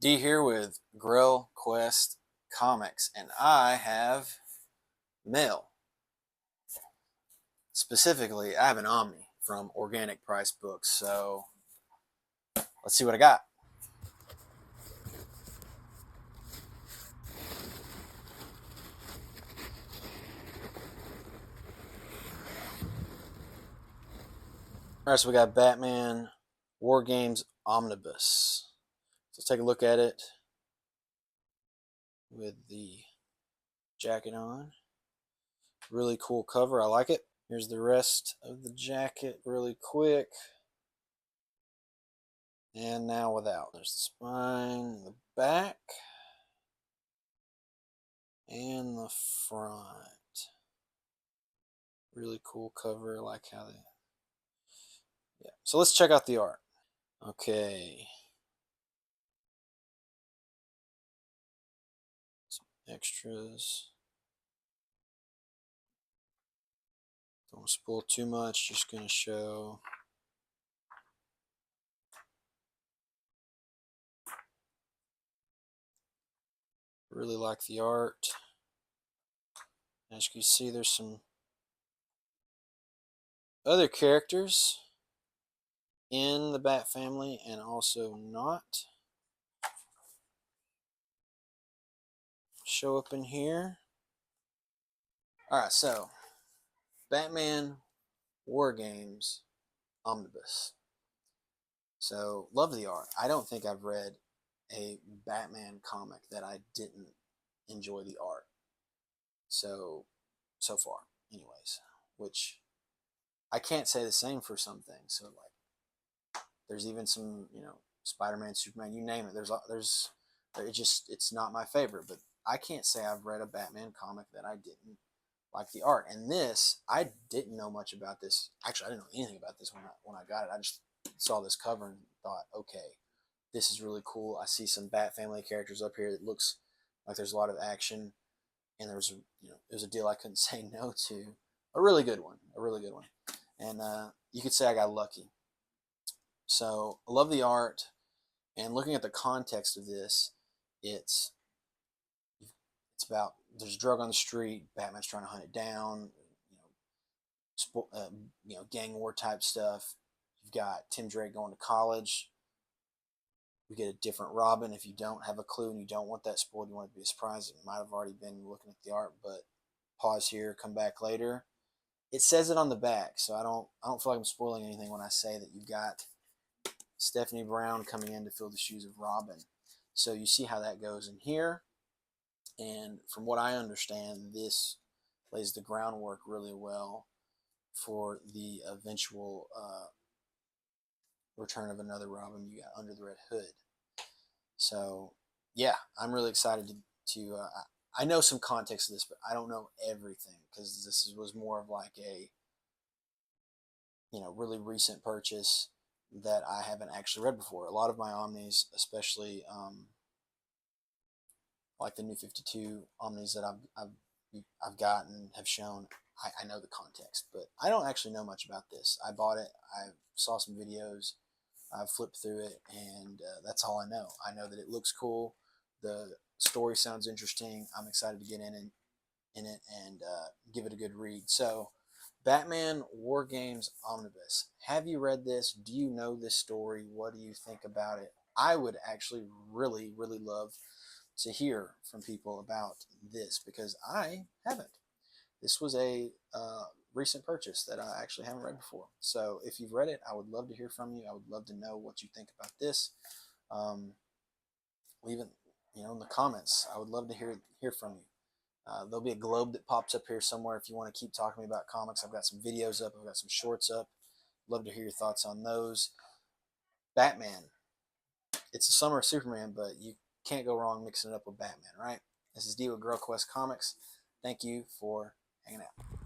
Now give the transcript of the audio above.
D here with Grill Quest Comics, and I have mail. Specifically, I have an Omni from Organic Price Books, so let's see what I got. Alright, so we got Batman War Games Omnibus. So let's take a look at it with the jacket on. Really cool cover, I like it. Here's the rest of the jacket really quick. And now without. There's the spine, the back, and the front. Really cool cover. I like how they... Yeah. So let's check out the art. Okay. Some extras. Don't spoil too much. Just going to show... Really like the art. As you can see, there's some other characters in the Bat family and also not. Show up in here. Alright, so Batman War Games Omnibus. So, love the art. I don't think I've read a Batman comic that I didn't enjoy the art. So far, anyways. Which I can't say the same for some things. So, like, there's even some, Spider-Man, Superman, you name it. It's not my favorite, but I can't say I've read a Batman comic that I didn't like the art. And this, I didn't know much about this. Actually, I didn't know anything about this when I got it. I just saw this cover and thought, okay, this is really cool. I see some Bat family characters up here. It looks like there's a lot of action, and there was a deal I couldn't say no to. A really good one, and you could say I got lucky. So I love the art, and looking at the context of this, it's about there's a drug on the street. Batman's trying to hunt it down. Gang war type stuff. You've got Tim Drake going to college. We get a different Robin. If you don't have a clue and you don't want that spoiled, you want it to be a surprise. It might have already been looking at the art, but pause here, come back later. It says it on the back, so I don't feel like I'm spoiling anything when I say that you've got Stephanie Brown coming in to fill the shoes of Robin. So you see how that goes in here. And from what I understand, this lays the groundwork really well for the eventual return of another Robin you got Under the Red Hood. So, yeah, I'm really excited to I know some context of this, but I don't know everything because this was more of like a, really recent purchase that I haven't actually read before. A lot of my Omnis, especially like the new 52 Omnis that I've gotten have shown, I know the context, but I don't actually know much about this. I bought it, I saw some videos, I've flipped through it, and that's all I know. I know that it looks cool, the story sounds interesting. I'm excited to get in it and give it a good read. So, Batman War Games Omnibus. Have you read this? Do you know this story? What do you think about it? I would actually really, really love to hear from people about this because I haven't. This was a recent purchase that I actually haven't read before. So if you've read it, I would love to hear from you. I would love to know what you think about this. Leave it, in the comments. I would love to hear from you. There'll be a globe that pops up here somewhere if you want to keep talking to me about comics. I've got some videos up. I've got some shorts up. Love to hear your thoughts on those. Batman. It's the summer of Superman, but you can't go wrong mixing it up with Batman, right? This is D with Girl Quest Comics. Thank you for hanging out.